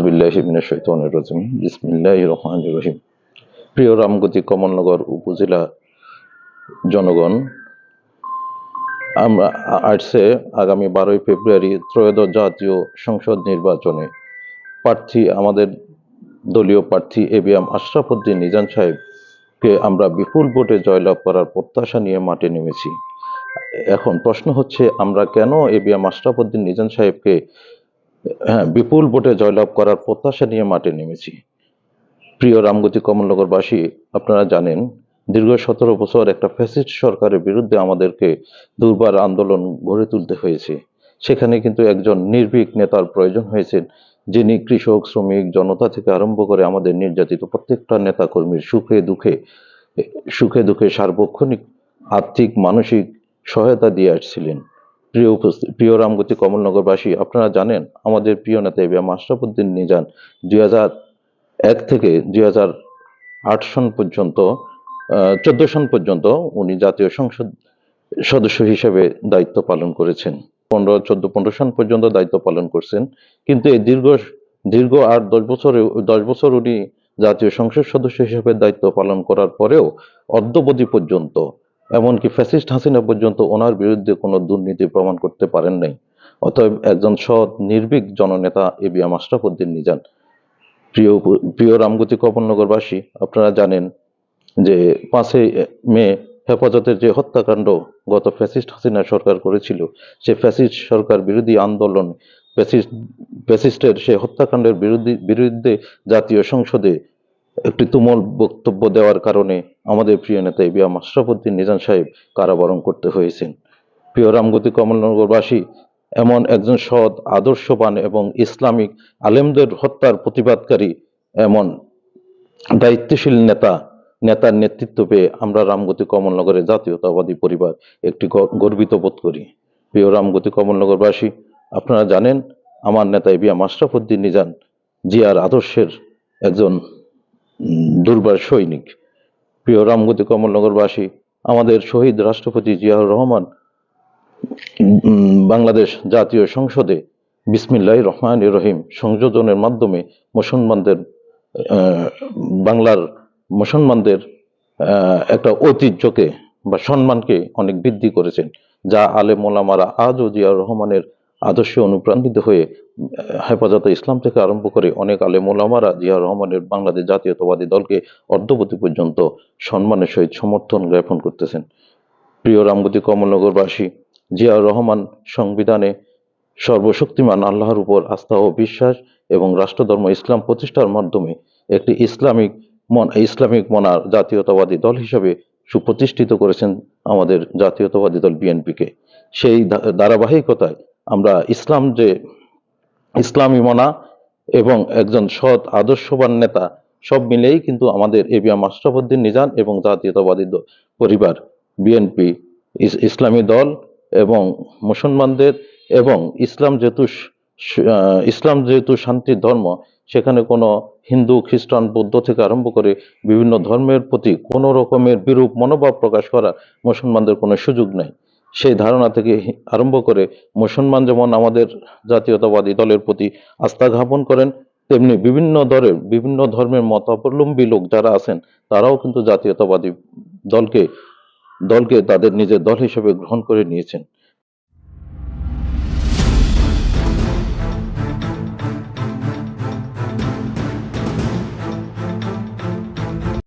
বিল্লাহি মিনাশ শাইতানির রাজিম। বিসমিল্লাহির রহমানির রহিম। প্রিয় রামগতি কমলনগর উপজেলা জনগণ, আমরা আসছে আগামী 12ই ফেব্রুয়ারি ত্রয়োদশ জাতীয় সংসদ নির্বাচনে আমাদের দলীয় প্রার্থী এবিএম আশরাফ উদ্দিন নিজাম সাহেবকে আমরা বিপুল ভোটে জয়লাভ করার প্রত্যাশা নিয়ে মাঠে নেমেছি। এখন প্রশ্ন হচ্ছে, আমরা কেন এবিএম আশরাফ উদ্দিন নিজাম সাহেবকে বিপুল ভোটে জয়লাভ করার প্রত্যাশা নিয়ে মাঠে নেমেছি? প্রিয় রামগতি কমলনগরবাসী, আপনারা জানেন দীর্ঘ 17 বছর একটা ফ্যাসিস্ট সরকারের বিরুদ্ধে আমাদেরকে দুর্বার আন্দোলন গড়ে তুলতে হয়েছে। সেখানে কিন্তু একজন নির্ভীক নেতার প্রয়োজন হয়েছে, যিনি কৃষক, শ্রমিক, জনতা থেকে আরম্ভ করে আমাদের নির্যাতিত প্রত্যেকটা নেতা কর্মীর সুখে দুঃখে সার্বক্ষণিক আর্থিক মানসিক সহায়তা দিয়ে আসছিলেন। প্রিয় রামগতি কমলনগরবাসী, আপনারা জানেন আমাদের প্রিয় নেতা এবিএম আশরাফ উদ্দিন নিজাম 2001 থেকে 2008 সন পর্যন্ত 14 সন পর্যন্ত উনি জাতীয় সংসদ সদস্য হিসেবে দায়িত্ব পালন করেছেন। 15 সন পর্যন্ত দায়িত্ব পালন করছেন। কিন্তু এই দীর্ঘ 10 বছর উনি জাতীয় সংসদ সদস্য হিসেবে দায়িত্ব পালন করার পরেও অদ্যাবধি পর্যন্ত, এমনকি ফ্যাসিস্ট হাসিনা পর্যন্ত ওনার বিরুদ্ধে কোনো দুর্নীতি প্রমাণ করতে পারেন নাই। অতএব একজন সৎ নির্ভীক জননেতা এবিএম আশরাফ উদ্দিন নিজাম। প্রিয় রামগতি কমলনগরবাসী, আপনারা জানেন যে 5ই মে হেফাজতের যে হত্যাকাণ্ড গত ফ্যাসিস্ট হাসিনা সরকার করেছিল, সে ফ্যাসিস্ট সরকার বিরোধী আন্দোলন, ফ্যাসিস্টের সে হত্যাকাণ্ডের বিরুদ্ধে জাতীয় সংসদে একটি তুমুল বক্তব্য দেওয়ার কারণে আমাদের প্রিয় নেতা এবিএম আশরাফ উদ্দিন নিজাম সাহেব কারাবরণ করতে হয়েছেন। প্রিয় রামগতি কমলনগরবাসী, এমন একজন সৎ, আদর্শবান এবং ইসলামিক আলেমদের হত্যার প্রতিবাদকারী এমন দায়িত্বশীল নেতার নেতৃত্ব পেয়ে আমরা রামগতি কমলনগরের জাতীয়তাবাদী পরিবার একটি গর্বিত বোধ করি। প্রিয় রামগতি কমলনগরবাসী, আপনারা জানেন আমার নেতা এবিএম আশরাফ উদ্দিন নিজাম জিয়ার আদর্শের একজন দুর্বার সৈনিক। প্রিয় রামগতি কমলনগরবাসী, আমাদের শহীদ রাষ্ট্রপতি জিয়াউর রহমান বাংলাদেশ জাতীয় সংসদে বিসমিল্লাহির রহমানির রহিম সংযোজনের মাধ্যমে বাংলার মুসলমানদের একটা ঐতিহ্যকে বা সম্মানকে অনেক বৃদ্ধি করেছেন, যা আলেম ওলামারা আজও জিয়াউর রহমানের আদর্শে অনুপ্রাণিত হয়ে হেফাজতে ইসলাম থেকে আরম্ভ করে অনেক আলেম ওলামারা জিয়াউর রহমানের বাংলাদেশ জাতীয়তাবাদী দলকে অদ্যাবধি পর্যন্ত সম্মানের সহিত সমর্থন জ্ঞাপন করতেছেন। প্রিয় রামগতি কমলনগরবাসী, জিয়াউর রহমান সংবিধানে সর্বশক্তিমান আল্লাহর উপর আস্থা ও বিশ্বাস এবং রাষ্ট্রধর্ম ইসলাম প্রতিষ্ঠার মাধ্যমে একটি ইসলামিক মনার জাতীয়তাবাদী দল হিসেবে সুপ্রতিষ্ঠিত করেছেন আমাদের জাতীয়তাবাদী দল বিএনপিকে। সেই ধারাবাহিকতায় আমরা ইসলামী মনা এবং একজন সৎ আদর্শবান নেতা সব মিলেই কিন্তু আমাদের এবিএম আশরাফ উদ্দিন নিজাম এবং জাতীয়তাবাদী পরিবার বিএনপি ইসলামী দল এবং মুসলমানদের এবং ইসলাম যেহেতু শান্তির ধর্ম, সেখানে কোনো হিন্দু, খ্রিস্টান, বৌদ্ধ থেকে আরম্ভ করে বিভিন্ন ধর্মের প্রতি কোনো রকমের বিরূপ মনোভাব প্রকাশ করা মুসলমানদের কোনো সুযোগ নাই। সেই ধারণা থেকে আরম্ভ করে মুসলমান যেমন আমাদের জাতীয়তাবাদী দলের প্রতি আস্থা জ্ঞাপন করেন, তেমনি বিভিন্ন ধর্মের মতাবলম্বী লোক যারা আছেন তারাও কিন্তু জাতীয়তাবাদী দলকে তাদের নিজের দল হিসেবে গ্রহণ করে নিয়েছেন।